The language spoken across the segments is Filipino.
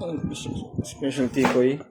Specialty ko eh.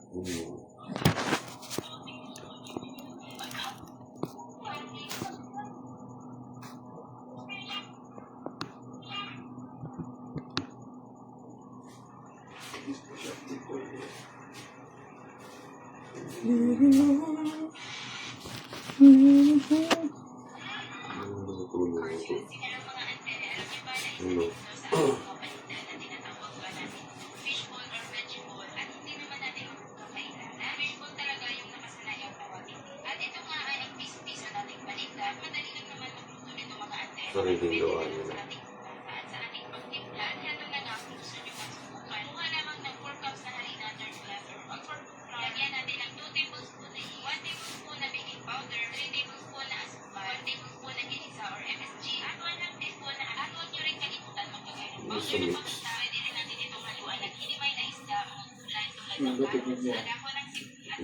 Sariling gawa nila. Gusto mix.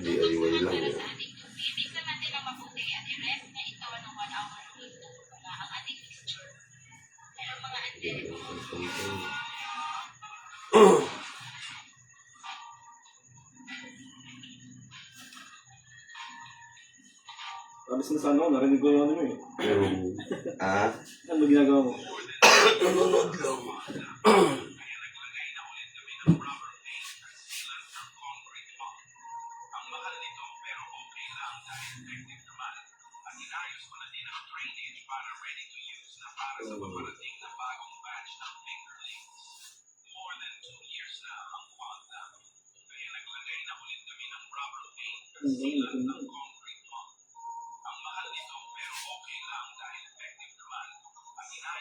DIY lang yan. Alis na sa ano, narinig ko yung ano mo eh. Ano ginagawa mo? Nanonood lang.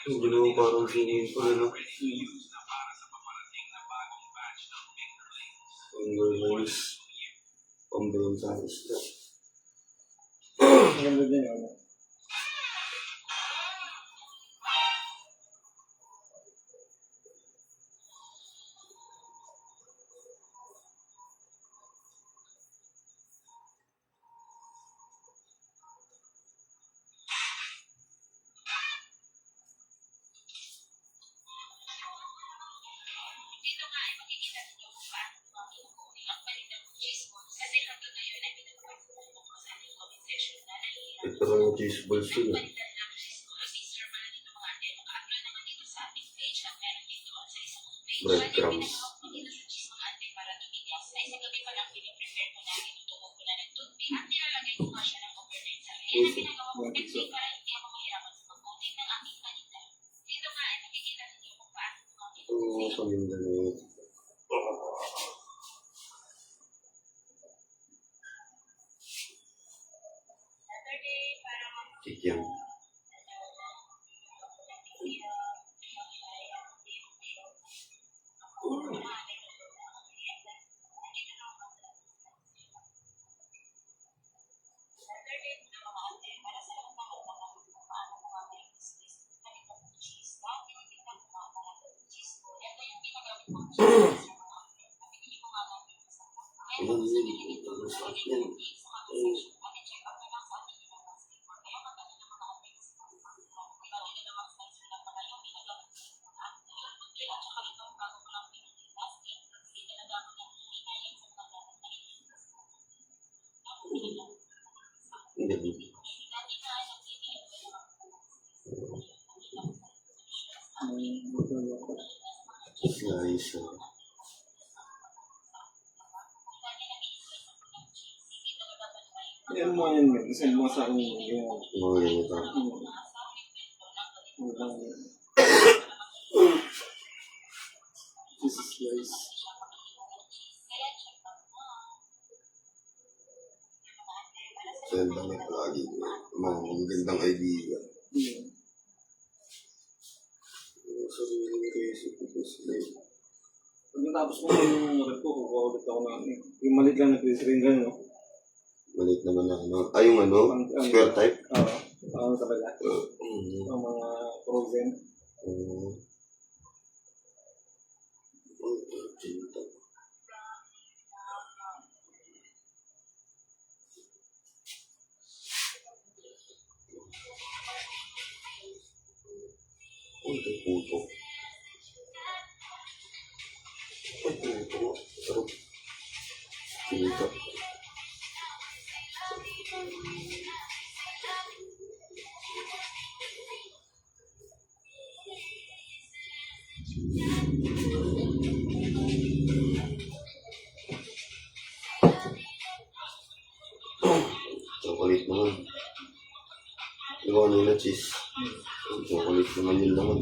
Hindi mo parang singin ko na lang. Underlines. Pambelong sa isla. Maganda din yun. Ito lang yung cheese balls yun. Breadcrumbs. Paminda na yun. Chicken. Nice. Yan mo yan, isang mo sa akin yung Mga ganito. this is nice. Send lang yung lagi. Mga magagandang idea. Sariling recipe ko sila. Pag natapos ko yung rep ko, kukuha ulit ako na yung malit lang na rin no? Malit naman na ano. Ay, yung ano? Square type? Oo, talaga. Ang mga frozen. Ito puto. Ito puto. Yung kanina cheese. Chocolate naman yun naman.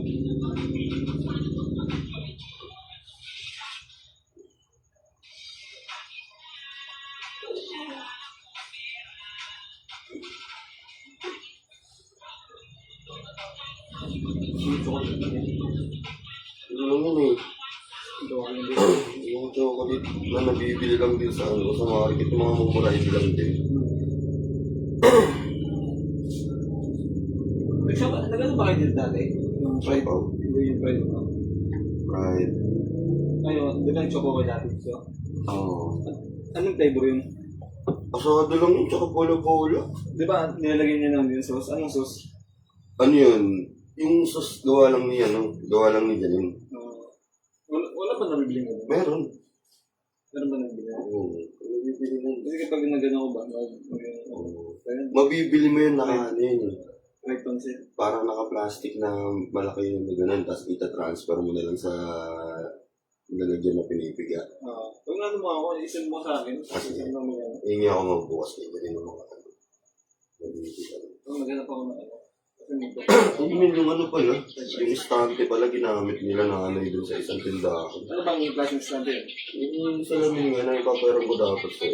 Dito ko lang yan. Ano lang yun eh. Ito ko lang din. Yung chocolate na nabibili lang din sa ano, sa market, yung mga mumurahin lang din. Nagano ba kayo dito dati? Yung fried? Choco. Hindi yung fried mo. Right. Ayun, di ba yung choco ko dati? So, Oo. anong flavor yun? Asado lang yun, tsaka bola-bola. Di ba nilalagay niyo lang yung sauce? Anong sauce? Ano yun? Yung sauce gawa lang niya, no? Gawa lang niya yun. Wala ba nabibili mo? Meron. Meron ba nabibili mo? Oo. Mabibili mo. Kasi kapag nagano ko ba, Mabibili mo yun na ano yun. right concept. Parang naka-plastic na malaki yung ganun, tapos ita-transfer mo na lang sa lalagyan na pinipiga. Kung ano mo ako, isend mo sa akin. Kasi Ano mo yan? hindi ako magbukas na rin ng mga ano. Mabibili. Maghanap ako ng ano. Kasi nito. Yun yung ano pala, yung estante pala ginamit nila na ano yun sa isang tindahan. Ano bang yung klaseng stand yun? Yung salamin nga na ipaperang ko dapat sa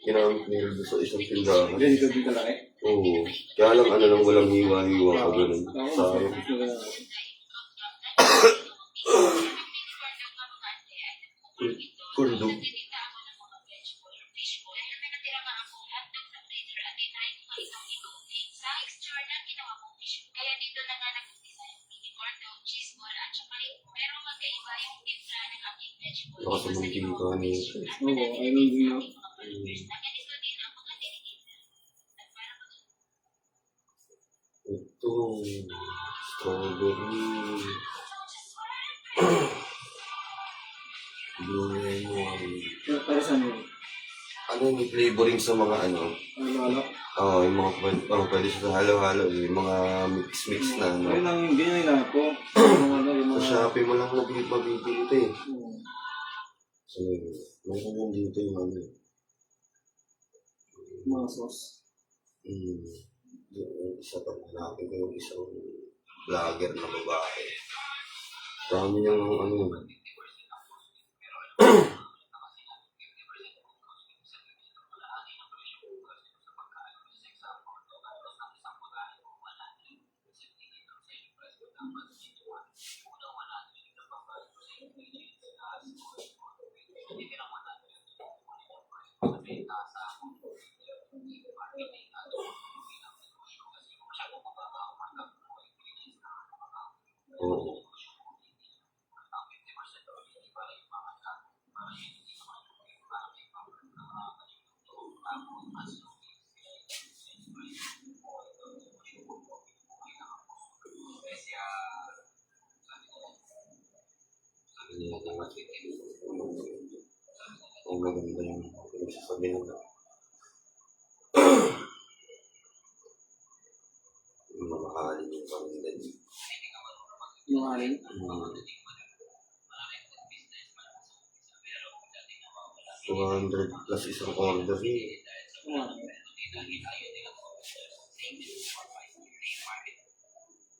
ginamit nila doon sa isang tindahan. Ganito dito lang eh. Oo. Kaya lang ano lang walang hiwa-hiwa ka ganun. Sayang. Kundog. Nakasamunting ka niya. Oo, ayun din na. Ito, strawberry. Lemon. Para saan yun? Ano yung flavoring sa mga ano? Ano? Oo, yung mga pwede siya sa halo-halo. Yung mga mix-mix na ano. Ayun lang, ganyan yung lahat po. Yung ano, yung Sa mga... Shopee mo lang mabibili ito eh. Hmm. So, mayroon lang dito yung ano. Mga sauce. Yung isa pa hanapin ko yung isang vlogger na babae. Dami niyang ano. Oo. Ang maganda yung pinagsasabi nila. Yung mga halin yung panggilan. Yung alin? 200 plus isang order niya.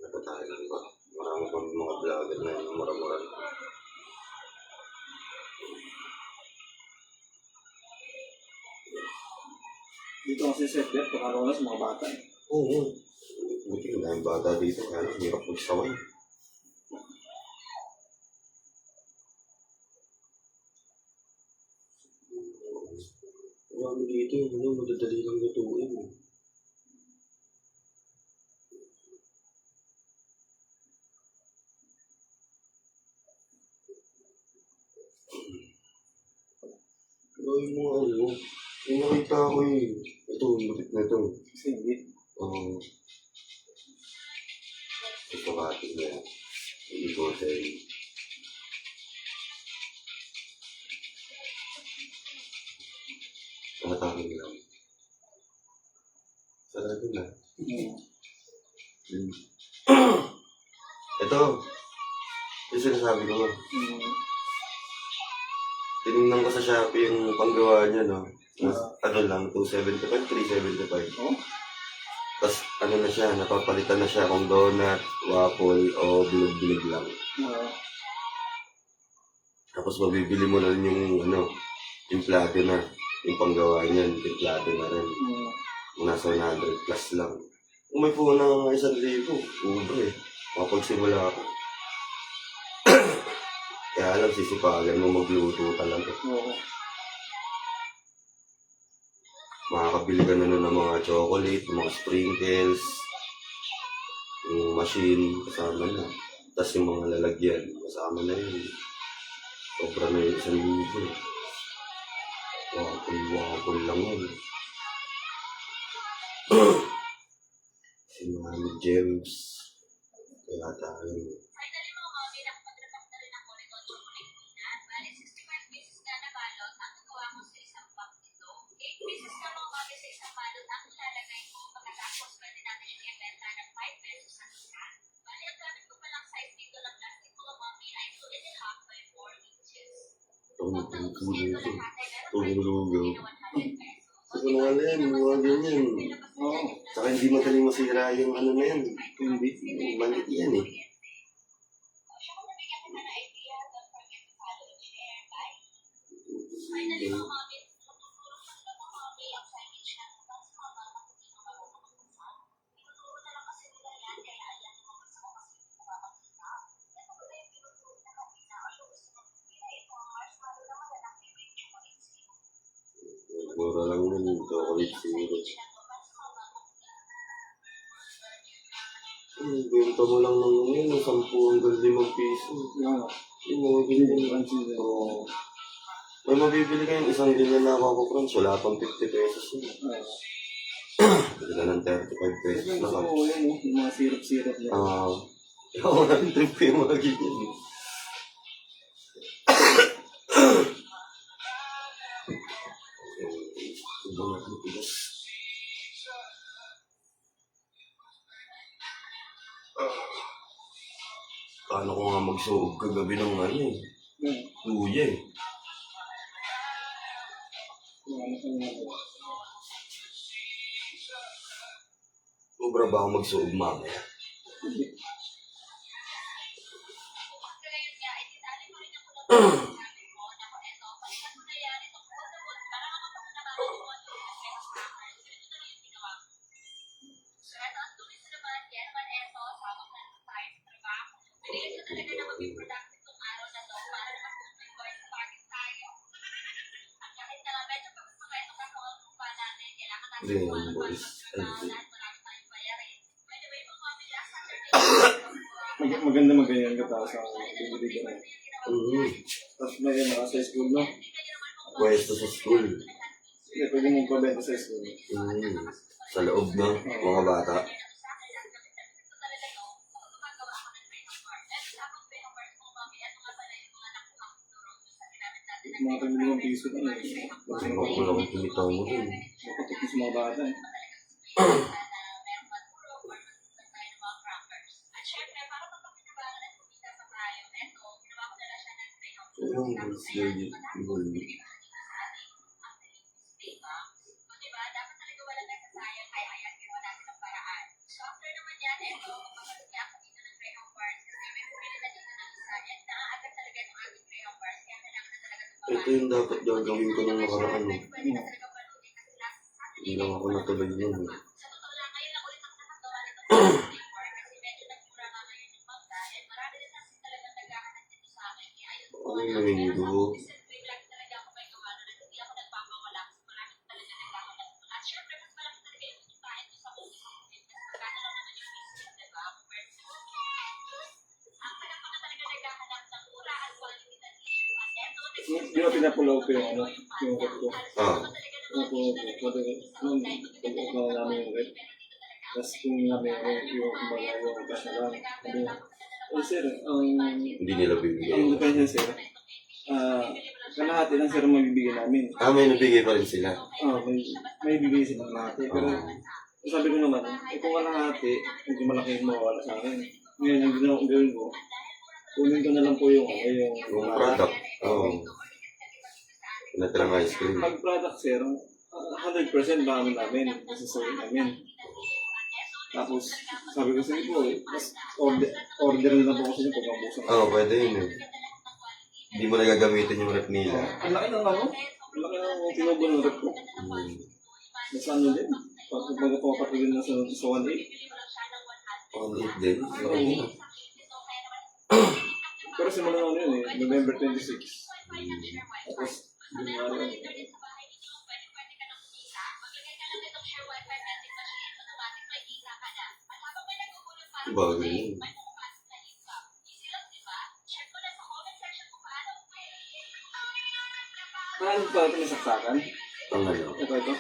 Napatay lang ba? Marami pang mga vlogger na yung mura-mura. Dito kasi set bet, pakaraw na sa mga bata eh. Oo. Buti na yung bata dito, kaya hirap magsaway. Marami dito yung ano, madadali lang lutuin. Pero yung mga ano, yung nakita ko ito, butit na ito. Hindi. Ito katin na yan. Hindi ko tayo. Nakatangin lang. Sarado na. Ito. Yung sinasabi ko nga. Tinignan ko sa Shopee yung panggawa niya, no? Ano lang, 275, 375. Oh? Tapos ano na siya, napapalitan na siya kung donut, waffle, o bilog-bilog lang. Oo. Tapos mabibili mo na rin yung timplado na. Yung panggawa niyan, timplado na rin. Nasa 100 plus lang. Kung may puno na nga 1,000, ubro eh. Mapagsimula ako. Kaya alam, sisipagan mo magluto talaga. Oo. Makakabili ka na nun ng mga chocolate, mga sprinkles, yung machine, kasama na. Tapos yung mga lalagyan, kasama na yun. Sobra na yung 1,000. Waffle lang yun. Si Mami James. Kaya tayo. Tumulugaw. Sinungaling, mga ganyan. Oo. Saka hindi magaling masira yung na yan. Hindi. Yung maliit yan eh. Mura lang yun, chocolate zero. Benta mo lang ng yun, 10 hanggang 5 piso. Oo. Yung mga ganyan. Consider. Oo. May mabibili kayong isang ganyan na Coco Crunch, wala pang 50 pesos yun. Oo. Bili ka ng 35 pesos Yung na gusto ka. ko yun, yung mga syrup-syrup na. Ako na trip ko yung mga ganyan. Paano ko nga magsuog kagabi ng luya eh. Sobra ba ako magsuog mamaya? Boys. Maganda magayon ka para sa bibili ka. Tapos may naka sa school, no? Pwesto sa school. Hindi, pwede mong pabenta sa school. Sa loob ng mga bata. Mga 5 piso na eh. Ako lang ang kumita mo dun. Makatukos sa mga bata eh. Yung boys legit. Ito yung dapat gagawin ko nung nakaraan. Hindi lang ako natuloy yun. Ano yung linggo? Di ba pinapulaw ko yung ano? Yung rep ko. Pinapulaw namin yung rep. Tapos kung namin yung kumbaga yung cash na lang. Sir, Hindi nila ang bibigyan. depende sir, kalahati lang sir ang mabibigyan namin. May nabigay pa rin sila. May bibigay silang kalahati. Pero sabi ko naman, kung kalahati, medyo malaki yung mawawala sa akin. Ngayon, ang gawin ko, kunin ko na lang po yung Product. Pinatilang ice cream. Pag product sir, 100% bago namin, masasawin namin. Tapos, sabi ko, sige po, mas order na lang po kasi yung pagkabusan. Oo, pwede yun eh. Hindi mo na gagamitin yung rep nila. Ang laki ng ano? Ang laki ng tinubo ng rep ko. Mas ano din? Pagkakapapatid din na sa 1.8. On it din. Oo. Pero simula na yun eh, November 26. Tapos, January. Bagay yun. Paano ba ito may saksakan? Ang ano? Ito.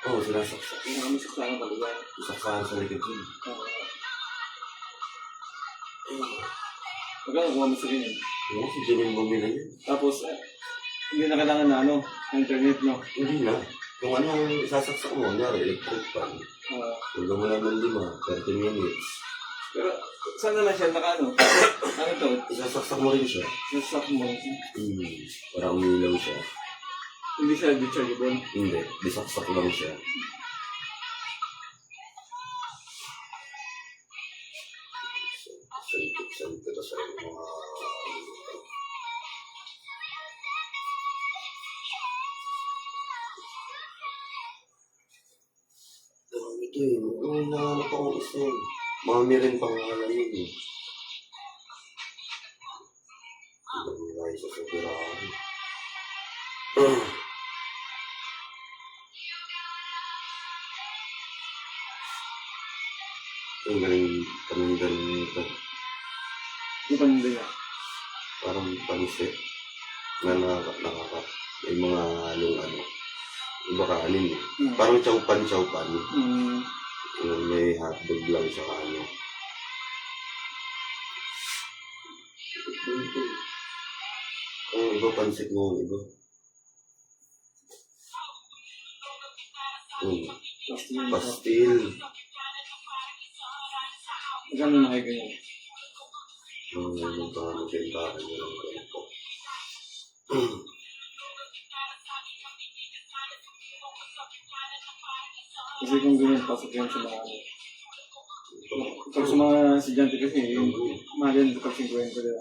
Oo, sinasaksak. Yung mga may saksakan talaga. Isaksakan sa likod yun. Magkano kuha mo sa ganyan? Oo, si Janine bumili yun. Tapos, hindi na kailangan na ano, internet, no? Hindi na. Kung ano ang isasaksak mo, nyari, electric fan. Huwag mo lang ng 5, 30 minutes. Pero, saan naman siya naka ano? Ano to? Isasaksak mo rin siya. Sasak mo. Para umilaw siya. Hindi siya rechargeable. Hindi, disaksak lang siya. Saan ito sa mga... Ito eh, may nahanap akong isa eh. Mami rin pangalan yun eh. Ang dami nga isa sa pirahan. Ang galing paninggan nito. Yung paninda niya. Parang pansit na nakaka may mga ano iba kanin eh. Parang chowpan. Yung may hotdog lang sa ano. Ang iba pansit mo, iba. Pastil. Magkano na kayo ganyan? Yung pangalan bentahan nyo lang ganito. Kasi kung ganyan, pasok yan sa mga ano. Pag sa mga estudyante kasi, yung mahal yan pag 50 nila.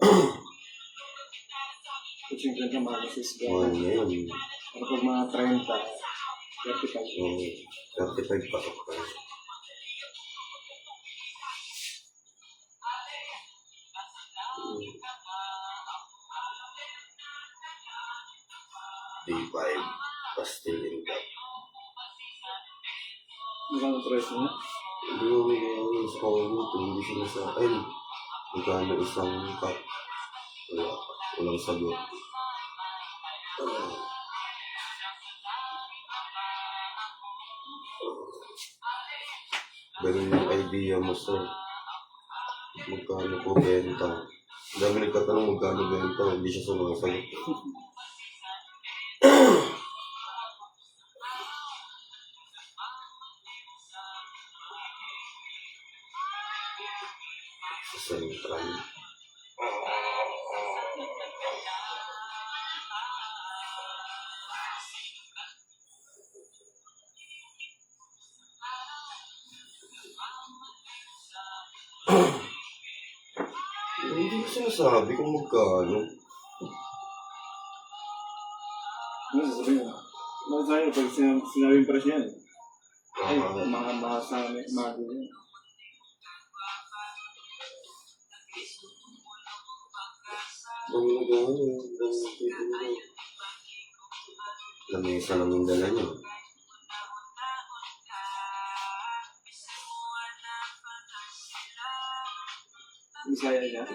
Pag 50 mahal sa Mahal estudyante. na yun. Pero pag mga 30, 35. 35 pasok pa. D5 pastil in cup. Magkano presyo niya? Yung sa comment, hindi sila sa akin. Magkano isang cup? Walang sagot. Ganun yung idea mo sir. Magkano po benta? Dami nagkatanong magkano benta, hindi siya sumasagot. Sa Central. Hindi ko sinasabi kung magkano. Ano sasabihin mo? Masasabi mo, pag sinabing presyo yan, ay, mga sa mga din yan. Lamesa lang yung dala niyo. Bisaya niya.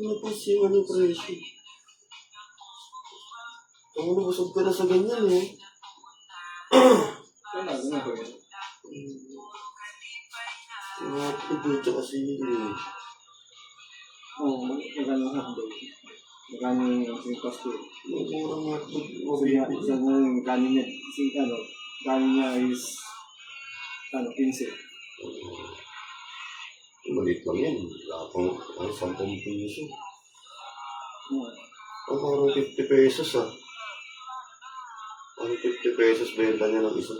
Napansin mo yung presyo. Ang nabusog ka na sa ganyan eh. Kaya na, ano ba yun? Mga pagkutsa kasi yun eh. Oo, magkano ang hotdog? Magkano yung pasto? Murang hotdog. Kasi nga, isa na yung kanin niya. Kasi ano, kanin niya is, 15. Maliit lang yan. Wala pang 10 piso. Oh, parang 50 pesos ah. Parang 50 pesos benta niya ng isa.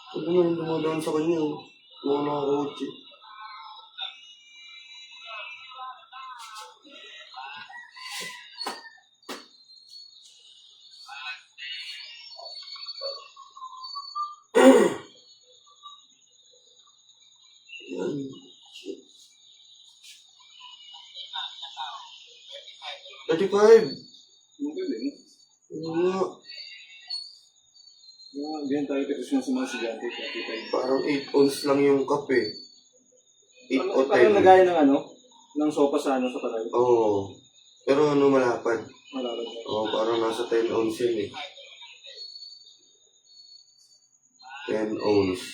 Ano naman dumadaan sa kanya? Mga nakakotse. Yan. Shit. 35! Ang galing. Ano nga? Ganyan tayo kasi sa mga estudyante. Parang 8 ounce lang yung kape. 8 o Parang 10. nagaya ng ng sopa sa sa palay. Oo. Pero ano malapad? Malapad na. Oo, parang nasa 10 ounce yun eh. 10 ounce.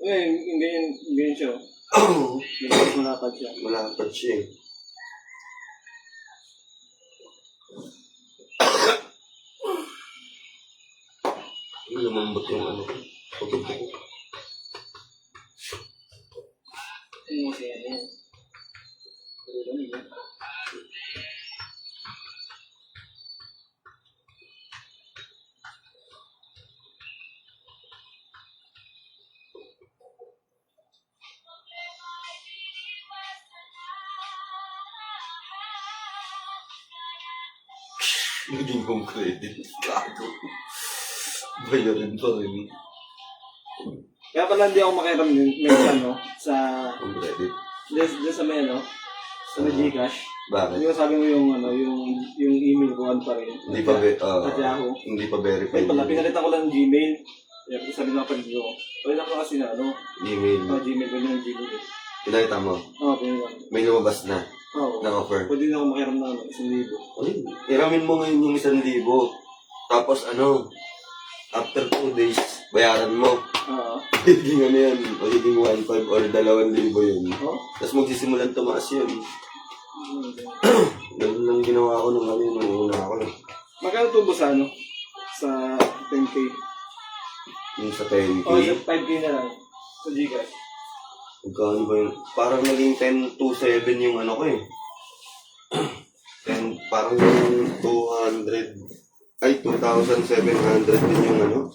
Ganyan siya. Oo. Ganyan malapad siya. Malapad siya eh. Lumambot yung ano ko. Pagod ko. Kasi Naging kong credit. Gago. Bayarin pa rin. kaya pala hindi ako makiram sa Kong credit. diyan sa may sa may Gcash. Bakit? Hindi ko sabi mo yung email ko pa rin. Hindi pa at Yahoo. hindi pa verified. Ay pala, pinalitan ko lang ng Gmail. Kaya sabi ng kapatid ko, palitan ko kasi Email. Gmail ko yung Gmail ko. Pinakita mo. Oo, pinalitan. May lumabas na. Oo. Na offer. Pwede na ako makiram ng 1,000. Ay, iramin mo ngayon yung 1,000. Tapos after 2 days, bayaran mo. Oo. Magiging yan, magiging 1,500 or 2,000 yun. Oo? Tapos magsisimulan tumaas yun. Ganun lang ginawa ko nung nung una ako. Magkano tubo sa sa 10K? Yung sa 10K. O, sa 5K na lang. Sa Gcash. Magkano ba yun? Parang naging 10,207 yung ano ko eh. Parang yung 200, ay 2,700 din yung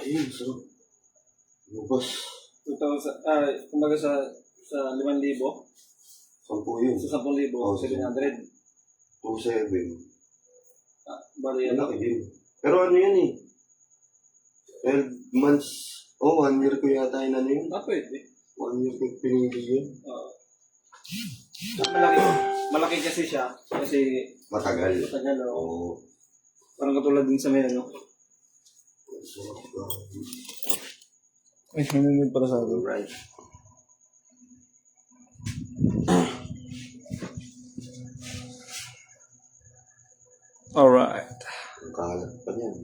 ayun, so, lubos. 2,000, kumbaga sa 5,000, 10 yun. sa 10,000, Oh, 700. 2,700. Bali yan. Malaki din. Pero ano yun eh? 12 months. 1 year ko yata yun yun. Pwede. 1 year ko pinili yun. Malaki kasi siya. Kasi Matagal. matagal. Oo. Parang katulad din sa may Ay, nanunod pala sa akin. Right. Alright. Ang kalat pa niyan.